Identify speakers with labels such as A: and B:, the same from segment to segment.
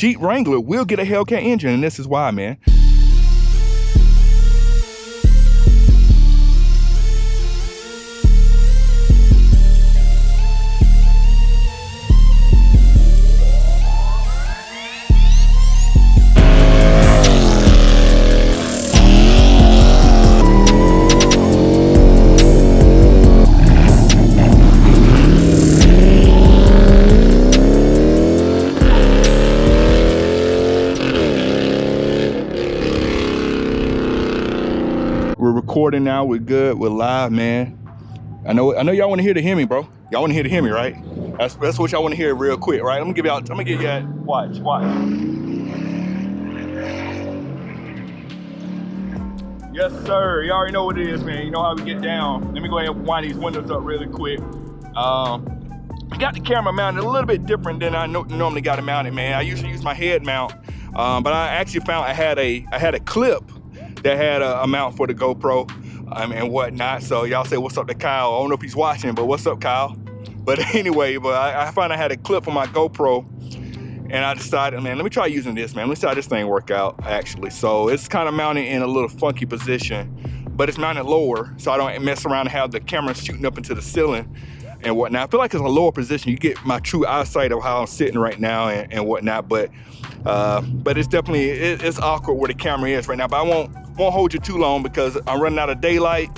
A: Jeep Wrangler will get a Hellcat engine, and this is why, man. We're recording now. We're good. We're live, man. I know y'all want to hear the Hemi, bro. Y'all want to hear the Hemi, right? That's what y'all want to hear real quick, right? I'm gonna give you that. Watch. Yes, sir. You already know what it is, man. You know how we get down. Let me go ahead and wind these windows up really quick. I got the camera mounted a little bit different than I normally got it mounted, man. I usually use my head mount, but I actually found I had a clip that had a mount for the GoPro and whatnot. So y'all say what's up to Kyle. I don't know if he's watching, but what's up, Kyle? But anyway, I found I had a clip on my GoPro, and I decided, man, let me try using this, man. Let's see how this thing work out, actually. So it's kind of mounted in a little funky position, but it's mounted lower, so I don't mess around and have the camera shooting up into the ceiling and whatnot. I feel like it's a lower position. You get my true eyesight of how I'm sitting right now and whatnot, but it's definitely, it's awkward where the camera is right now. But I won't hold you too long because I'm running out of daylight,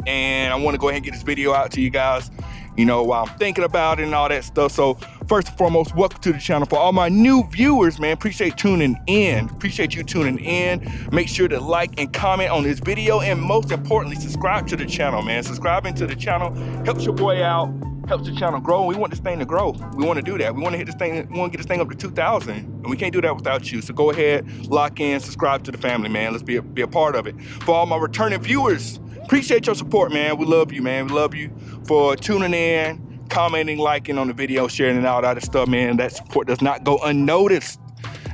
A: and I want to go ahead and get this video out to you guys, you know, while I'm thinking about it and all that stuff. So first and foremost, welcome to the channel. For all my new viewers, man, appreciate tuning in. Appreciate you tuning in. Make sure to like and comment on this video, and most importantly, subscribe to the channel, man. Subscribing to the channel helps your boy out, helps the channel grow. We want this thing to grow. We want to do that. We want to hit this thing. We want to get this thing up to 2,000, and we can't do that without you. So go ahead, lock in, subscribe to the family, man. Let's be a part of it. For all my returning viewers, appreciate your support, man. We love you, man. We love you for tuning in, commenting, liking on the video, sharing it out, all that stuff, man. That support does not go unnoticed.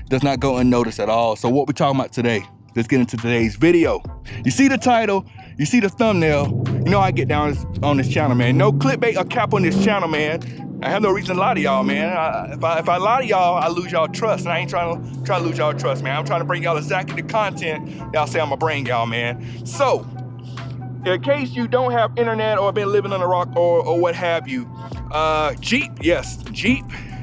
A: Does not go unnoticed at all. So what we talking about today? Let's get into today's video. You see the title, you see the thumbnail. You know I get down on this channel, man. No clickbait or cap on this channel, man. I have no reason to lie to y'all, man. If I lie to y'all, I lose y'all trust, and I ain't trying to lose y'all trust, man. I'm trying to bring y'all exactly the content y'all say I'm gonna bring y'all, man. So, in case you don't have internet or been living on a rock or what have you, Jeep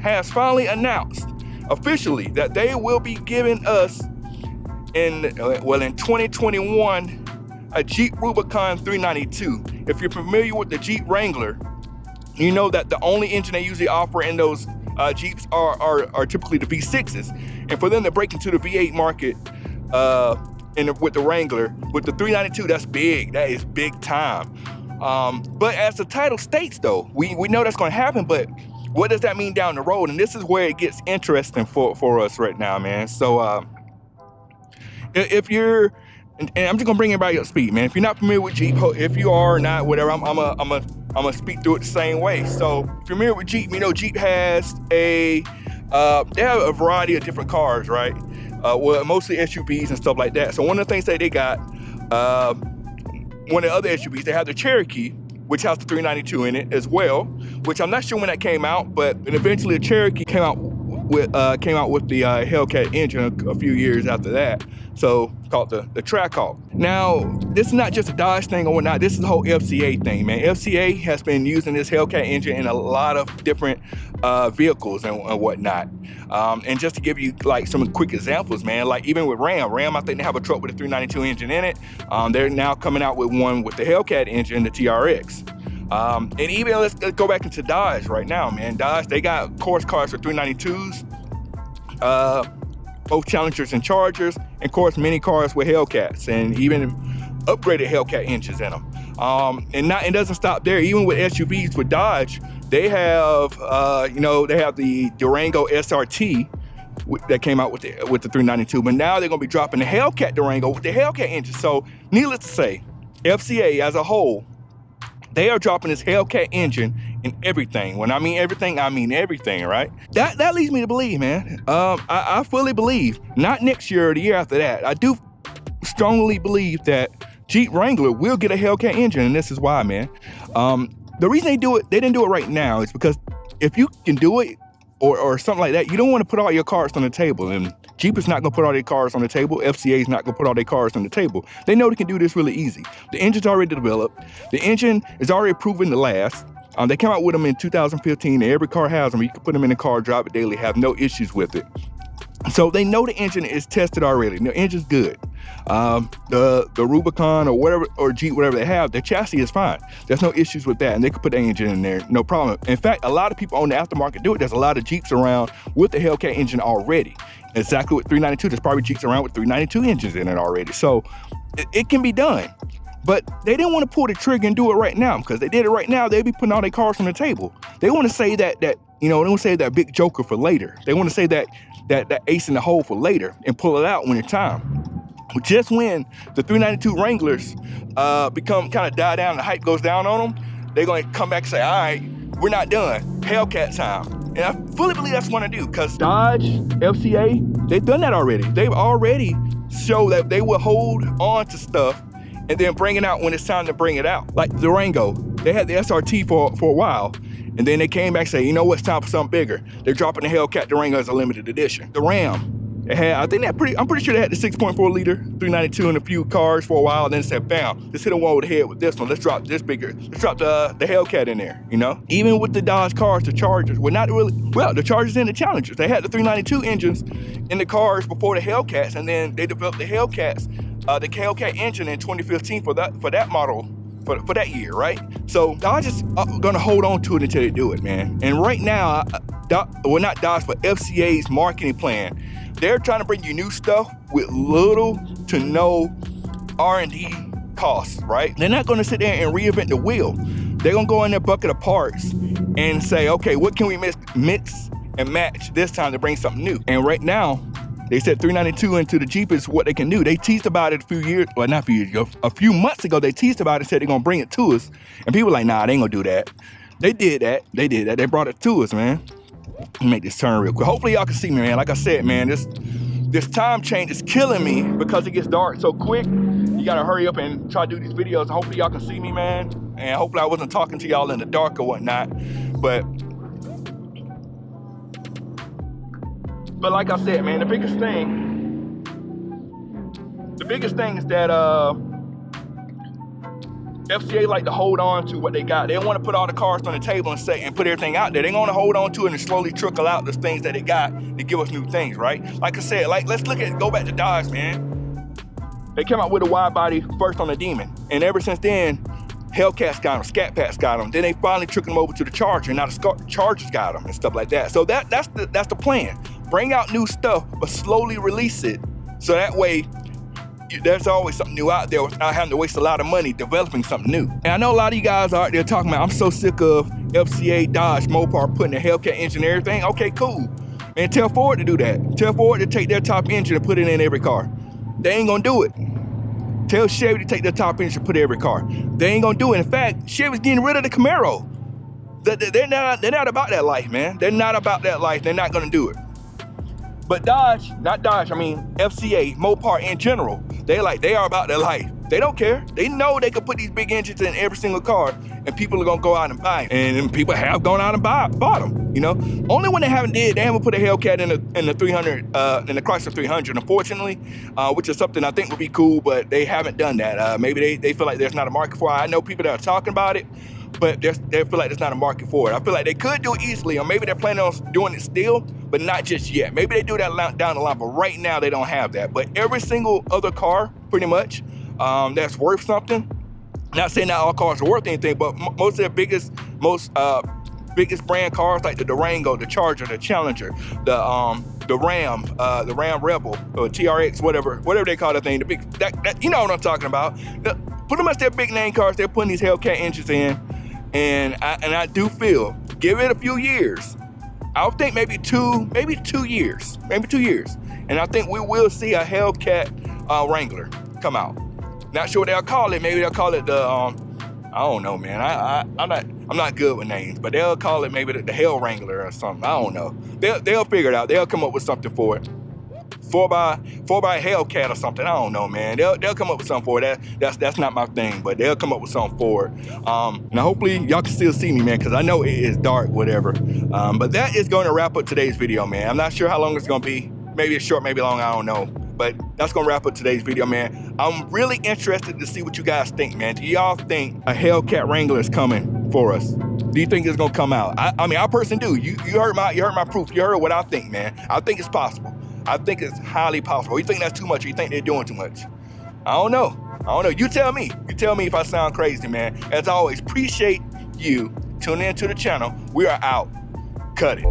A: has finally announced officially that they will be giving us in 2021 a Jeep Rubicon 392. If you're familiar with the Jeep Wrangler, you know that the only engine they usually offer in those Jeeps are typically the V6s. And for them to break into the V8 market with the Wrangler, with the 392, that's big. That is big time. But as the title states, though, we know that's going to happen, but what does that mean down the road? And this is where it gets interesting for us right now, man. So if you're, and I'm just gonna bring everybody up to speed, man. If you're not familiar with Jeep, if you are or not, whatever, I'm gonna speak through it the same way. So if you're familiar with Jeep, you know Jeep has they have a variety of different cars, right? Well, mostly SUVs and stuff like that. So one of the things that they got, one of the other SUVs, they have the Cherokee, which has the 392 in it as well, which I'm not sure when that came out, but eventually the Cherokee came out with the Hellcat engine a few years after that. So called the Trackshaker. Now, this is not just a Dodge thing or whatnot. This is the whole FCA thing, man. FCA has been using this Hellcat engine in a lot of different vehicles and whatnot. And just to give you like some quick examples, man, like even with Ram, I think they have a truck with a 392 engine in it. They're now coming out with one with the Hellcat engine, the TRX. And even let's go back into Dodge right now, man. Dodge, they got course cars for 392s, both Challengers and Chargers, and of course mini cars with Hellcats and even upgraded Hellcat engines in them. And it doesn't stop there. Even with SUVs with Dodge, they have they have the Durango SRT that came out with the 392, but now they're gonna be dropping the Hellcat Durango with the Hellcat engine. So needless to say, FCA as a whole, they are dropping this Hellcat engine in everything. When I mean everything, I mean everything, right? That leads me to believe, man. I fully believe, not next year or the year after that, I do strongly believe that Jeep Wrangler will get a Hellcat engine, and this is why, man. The reason they didn't do it right now is because if you can do it, or something like that, you don't want to put all your cards on the table. And Jeep is not going to put all their cards on the table. FCA is not going to put all their cards on the table. They know they can do this really easy. The engine's already developed. The engine is already proven to last. They came out with them in 2015, and every car has them. You can put them in the car, drive it daily, have no issues with it. So they know the engine is tested already. The engine's good. The Rubicon or whatever, or Jeep, whatever they have, their chassis is fine. There's no issues with that, and they can put the engine in there, no problem. In fact, a lot of people on the aftermarket do it. There's a lot of Jeeps around with the Hellcat engine already. Exactly with 392, there's probably Jeeps around with 392 engines in it already. So it can be done. But they didn't want to pull the trigger and do it right now, because they did it right now, they'd be putting all their cars on the table. They want to say that you know, they want to say that big joker for later. They want to say that ace in the hole for later and pull it out when it's time. Just when the 392 Wranglers become kind of die down, the hype goes down on them, they're going to come back and say, all right, we're not done. Hellcat time. And I fully believe that's what I do, because Dodge, FCA, they've done that already. They've already showed that they will hold on to stuff and then bring it out when it's time to bring it out. Like the Durango, they had the SRT for a while, and then they came back and said, you know what, it's time for something bigger. They're dropping the Hellcat Durango as a limited edition. The Ram, they had, I'm pretty sure they had the 6.4 liter 392 in a few cars for a while, and then said, bam, let's hit a one with the head with this one. Let's drop this bigger. Let's drop the Hellcat in there, you know? Even with the Dodge cars, the Chargers were not really, well, the Chargers and the Challengers, they had the 392 engines in the cars before the Hellcats, and then they developed the Hellcats, the Hellcat engine in 2015 for that model, for that year, right? So Dodge is gonna hold on to it until they do it, man. And right now, well, not Dodge, but FCA's marketing plan, they're trying to bring you new stuff with little to no R&D costs, right? They're not gonna sit there and reinvent the wheel. They're gonna go in their bucket of parts and say, okay, what can we mix and match this time to bring something new? And right now, they said 392 into the Jeep is what they can do. They teased about it a few months ago, they teased about it, said they're gonna bring it to us. And people were like, nah, they ain't gonna do that. They did that. They brought it to us, man. Let me make this turn real quick. Hopefully y'all can see me, man. Like I said, man, this time change is killing me because it gets dark so quick. You gotta hurry up and try to do these videos. Hopefully y'all can see me, man. And hopefully I wasn't talking to y'all in the dark or whatnot. But like I said, man, the biggest thing is that FCA like to hold on to what they got. They don't want to put all the cards on the table and put everything out there. They're going to hold on to it and slowly trickle out the things that they got to give us new things, right? Like I said, let's go back to Dodge, man. They came out with a wide body first on the Demon, and ever since then, Hellcats got them, Scat Pats got them. Then they finally trickled them over to the Charger, and now the Chargers got them and stuff like that. So that's the plan. Bring out new stuff, but slowly release it, so that way there's always something new out there without having to waste a lot of money developing something new. And I know a lot of you guys are out there talking about, I'm so sick of FCA, Dodge, Mopar putting the Hellcat engine and everything. Okay, cool. And tell Ford to do that. Tell Ford to take their top engine and put it in every car. They ain't gonna do it. Tell Chevy to take their top engine and put it in every car. They ain't gonna do it. In fact, Chevy's getting rid of the Camaro. They're not about that life, man. They're not about that life. They're not gonna do it. But Dodge, not Dodge, I mean FCA, Mopar in general, they are about their life. They don't care. They know they can put these big engines in every single car and people are gonna go out and buy them. And people have gone out and bought them, you know? Only when they haven't put a Hellcat in the 300, in the Chrysler 300, unfortunately, which is something I think would be cool, but they haven't done that. Maybe they feel like there's not a market for it. I know people that are talking about it, but they feel like there's not a market for it. I feel like they could do it easily, or maybe they're planning on doing it still, but not just yet. Maybe they do that down the line, but right now they don't have that. But every single other car, pretty much, that's worth something. Not saying not all cars are worth anything, but most of their biggest brand cars, like the Durango, the Charger, the Challenger, the Ram Rebel, or TRX, whatever they call that thing, you know what I'm talking about. Pretty much their big name cars, they're putting these Hellcat engines in. And I do feel, give it a few years. I would think maybe two years. And I think we will see a Hellcat Wrangler come out. Not sure what they'll call it. Maybe they'll call it the, I don't know, man. I'm not good with names, but they'll call it maybe the Hell Wrangler or something. I don't know. They'll figure it out. They'll come up with something for it. 4x Hellcat or something. I don't know, man. They'll come up with something for it. That's not my thing, but they'll come up with something for it. Now hopefully y'all can still see me, man, because I know it is dark, whatever. But that is going to wrap up today's video, man. I'm not sure how long it's going to be. Maybe it's short, maybe long, I don't know. But that's going to wrap up today's video, man. I'm really interested to see what you guys think, man. Do y'all think a Hellcat Wrangler is coming for us? Do you think it's going to come out? I mean, I personally do. You heard my proof. You heard what I think, man. I think it's possible. I think it's highly possible. You think that's too much, or you think they're doing too much? I don't know. You tell me. You tell me if I sound crazy, man. As always, appreciate you tuning into the channel. We are out. Cut it.